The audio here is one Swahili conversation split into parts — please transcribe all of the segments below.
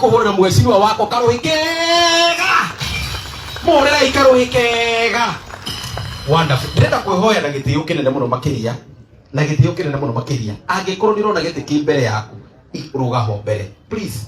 kuhurira mweciwa wako karuhikega murira ikaruhikega wonderful ndenda kwihoya na gitio kinene muno makiria na gitio kinene muno makiria angikorwo ndirona giti ki mbere yaku ruga ho mbere please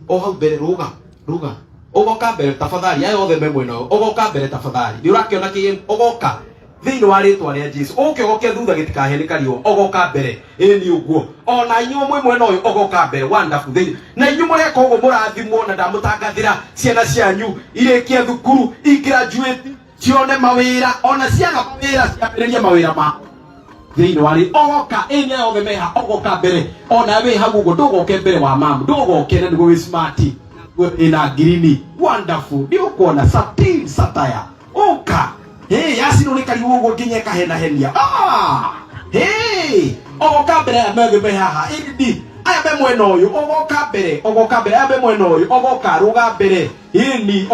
o hau mbere ruga ogoka mbere tafadhali ayo othe memwe no ogoka mbere tafadhali ni urakiona ki ogoka thiini wa ritwa ria Jesu ukiogokia thutha gitikahenikario ogoka mbere ni uguo ona inyu mwimwe no ogoka mbere wonderful thiini na inyu mureka uguo murathimwo na ndamutangathira ciana cianyu irikia thukuru graduate cione mawira ona ciana mawira ciambiriria mawira ma thiini wa ri ogoka ni ayo othe meha ogoka mbere ona we hagu uguo ndugoke mbere wa mamu ndugoke na niguo wi smart ina green wonderful ndio kuona satire oka yasino ni kari ugo nginya kahena henia ogoka mbere amege haha indi abe mwena uyu ogoka mbere abe mwena uyu ogoka ruga mbere ini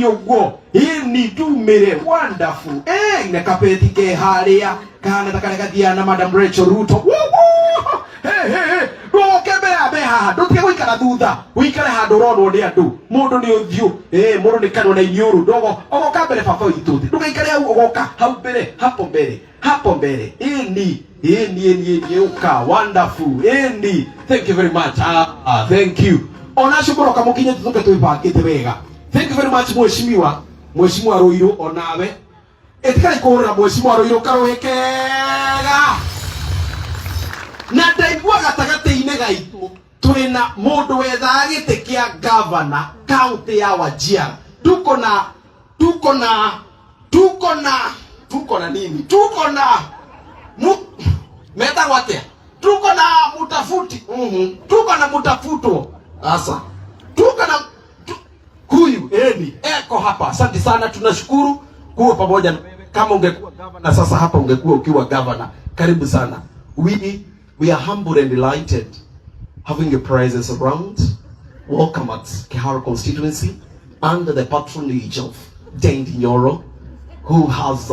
uguo ini dumire wonderful ne kapeti ke haria kana takareka diana Madam Rachel Ruto Roke mbere abe haha ndutige guikara thutha uikare handu ronwo ni andu mundu ni uthio mundu ni kanwa na Nyoro ndogo ogoka mbere baba witu ndugaikare hau ogoka hau mbere hapo mbere ini uka wonderful ini thank you very much thank you ona shukuru kamukinye tutuke tuipakite wega thank you very much mheshimiwa Ruiru onawe etikari kuhurira mheshimiwa Ruiru karuhikega na ndaigua gatagati-ini gaitu twina mundu wetha giti kia governor county ya Wajir tuko na nini tuko na meta wate tuko na mutafuti tuko na mutafuto sasa tuko na huyu eko hapa asante sana tunashukuru kuwa pamoja na wewe kama ungekuwa governor sasa hapa ungekuwa ukiwa governor karibu sana we are humbled and delighted having your presence around. Welcome at Keharo constituency under the patronage of Ndindi Nyoro, who has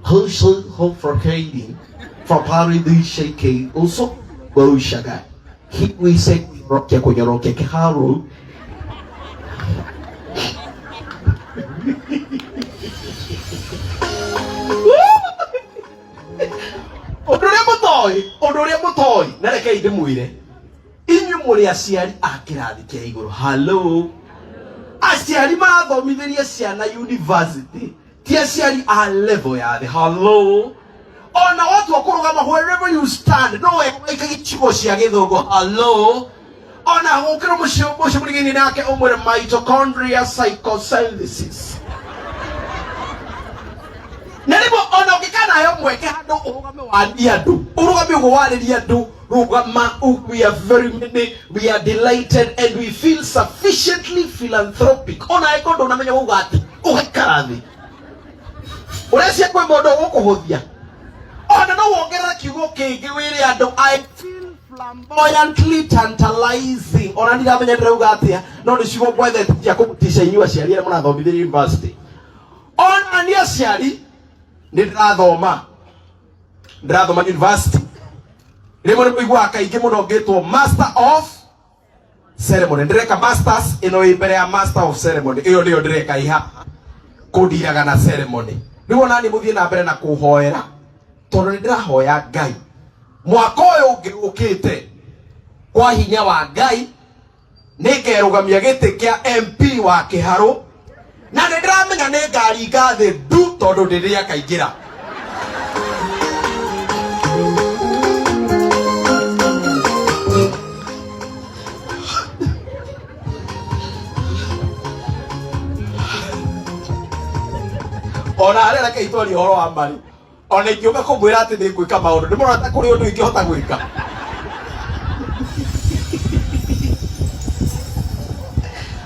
hope for Katie, for Paridi Shake, also Borushaga. We say Rokia Konyoroke Keharo. Odoria mutoi na reke inde mwire inyu muri aciari akirathi kia iguru hello aciari marathomithirie ciana university ti aciari a level ya the hello ona watu wakurugama wherever you stand no weka gichigo cia githungu hello ona gukira mucio murigini nake umwire mitochondria psychosynthesis neribo ona ukikana yo mweke handu urugame wa andu urugame ugo wariria andu rugama we are very many we are delighted and we feel sufficiently philanthropic ona ikondo unamenya ugati ukarathi urecia kwe mondo gukuhuthia ona no wongerera kiugo kingi wiri andu I feel flamboyantly tantalizing ona ndiramenya ndĩrauga atia no nĩ ciugo gwethete cia kũmutisha inyuĩ aciari arĩa mũrathomithĩria university ona nĩ aciari ndirathoma university rimwe nĩ mũigua kaingĩ mũno ngĩtwo master of ceremony ndireka masters ino imbere ya master of ceremony iyo ndio ndireka iha kũndiraga na ceremony nĩguo nani mũthiĩ na mbere na kũhoera tondũ nĩ ndĩrahoya Ngai mwaka ũyũ ũngĩ ũkĩte kwa hinya wa Ngai nĩngerũgamia gĩtĩ kĩa MP wa Kĩharũ na nĩ ndĩramenya nĩ ngaringa thĩ ndu tondũ ndĩrĩa kaingĩra ona arera ke itori horo wa mari ona ingĩũka kũmwĩra atĩ nĩ ngwĩka maũndũ ndĩmũrona ta kũrĩ ũndũ ingĩhota gwĩka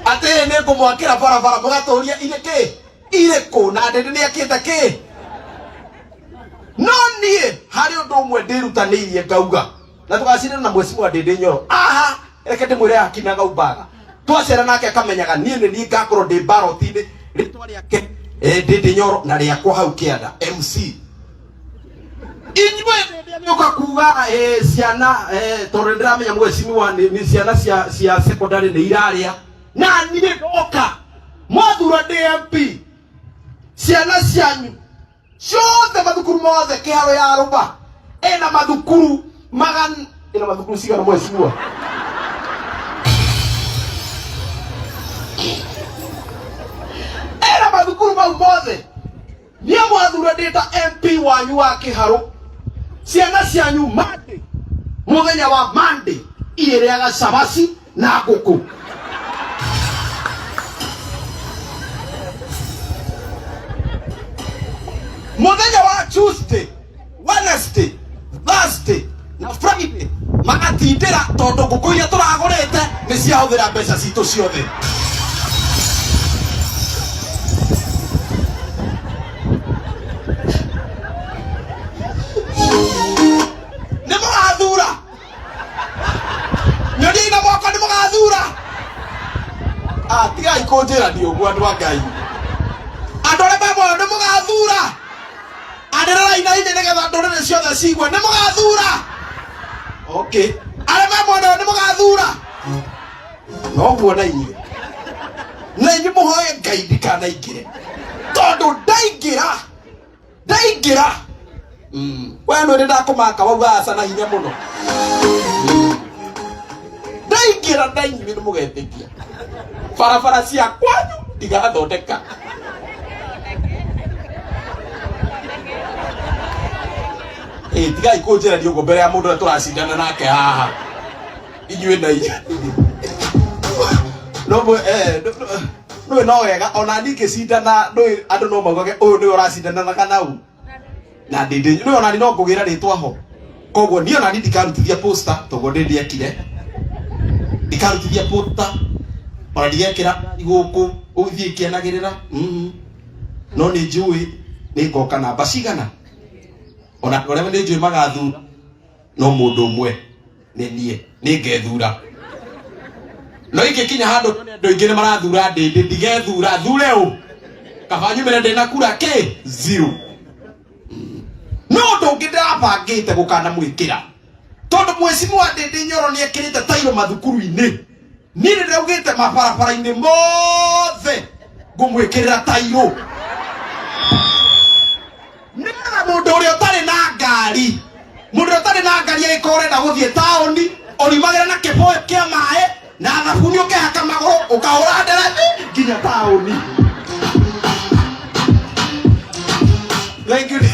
atĩ nĩ ngũmwakĩra barabara mũgatũria irĩkũ na Ndindi nĩ akĩte kĩ no niĩ harĩ ũndũ ũmwe ndĩrutanĩirie ngauga na tũgacindana na mheshimiwa Ndindi Nyoro reke ndĩmwĩre akina gaumbaga twacera nake akamenyaga niĩ nĩ niĩ ngakorwo ndĩ ballot-inĩ rĩtwa rĩake Ndindi Nyoro na rĩakwa hau kĩanda MC inyuĩ nyoka kuga ciana tore ndramenya mwecimiwa ni ciana cia secondary ni iraria na ni ndoka mwathura DMP ciana cianyu ciothe mathukuru mothe kiharo ya ruba ena mathukuru ena mathukuru cigana mwecimiwa ena mathukuru mau mothe nie mwathura ndita MP wanyu wa kiharo ciana cianyu Monday muthenya wa Monday iriaga cabaci na nguku muthenya wa Tuesday, Wednesday, Thursday na Friday magatindira tondu nguku iria turagurite ni ciahuthira mbeca citu ciothe tiga ikonjera ndio gwa ndwa ngai andore babo nĩ mũgathura andera ina negetha ndorere ciothe cigwe nĩ mũgathura okay are babo nĩ mũgathura no guona inyuĩ na inyuĩ mũhoye ngai ndikanaingĩre tondu ndaingĩra we nĩ ndakũmaka wauga aca na hinya mũno ndaingĩra inyuĩ nĩ mũgetĩkia barabara cia kwanyu ndigathondeka tiga ikonjera ndio mbere ya mundu turacindana nake haha inyuĩ na inyuĩ no wega ona ndingĩcindana andũ no maugage ũyũ nĩ ũracindana na kanau na Ndindi nĩ ona no ngũgĩra rĩtwa ho koguo niĩ ona ndikarutithia poster toguo ndĩndĩekire ndikarutithia poster ona ndigekĩra igũkũ ũgĩthiĩ kĩanagĩrĩra no nĩ njũĩ nĩ ngoka namba cigana ona ũrĩa nĩ njũĩ magathura no mũndũ ũmwe nĩ niĩ nĩ ngethura no ingĩkinya handũ andũ aingĩ nĩ marathura Ndindi ndigethura thure ũ kaba nyumĩre ndĩna kura kĩ 0 no ndũngĩ ndĩrabangĩte gũkana mwĩkĩra tondu mwecimu wa Ndindi Nyoro nĩ ekĩrĩte tairo mathukuru-inĩ niĩ nĩ ndaugĩte mabarabara-inĩ mothe ngũmwĩkĩrĩra tairo nĩgetha mũndũ ũrĩa ũtarĩ na ngari agĩkorwo ũrenda gũthiĩ taũni ũrimagĩra na kĩboĩ kĩa maĩ na thabuni ũkĩhaka magũrũ ũkahũra nderethi nginya taũni. Thank you.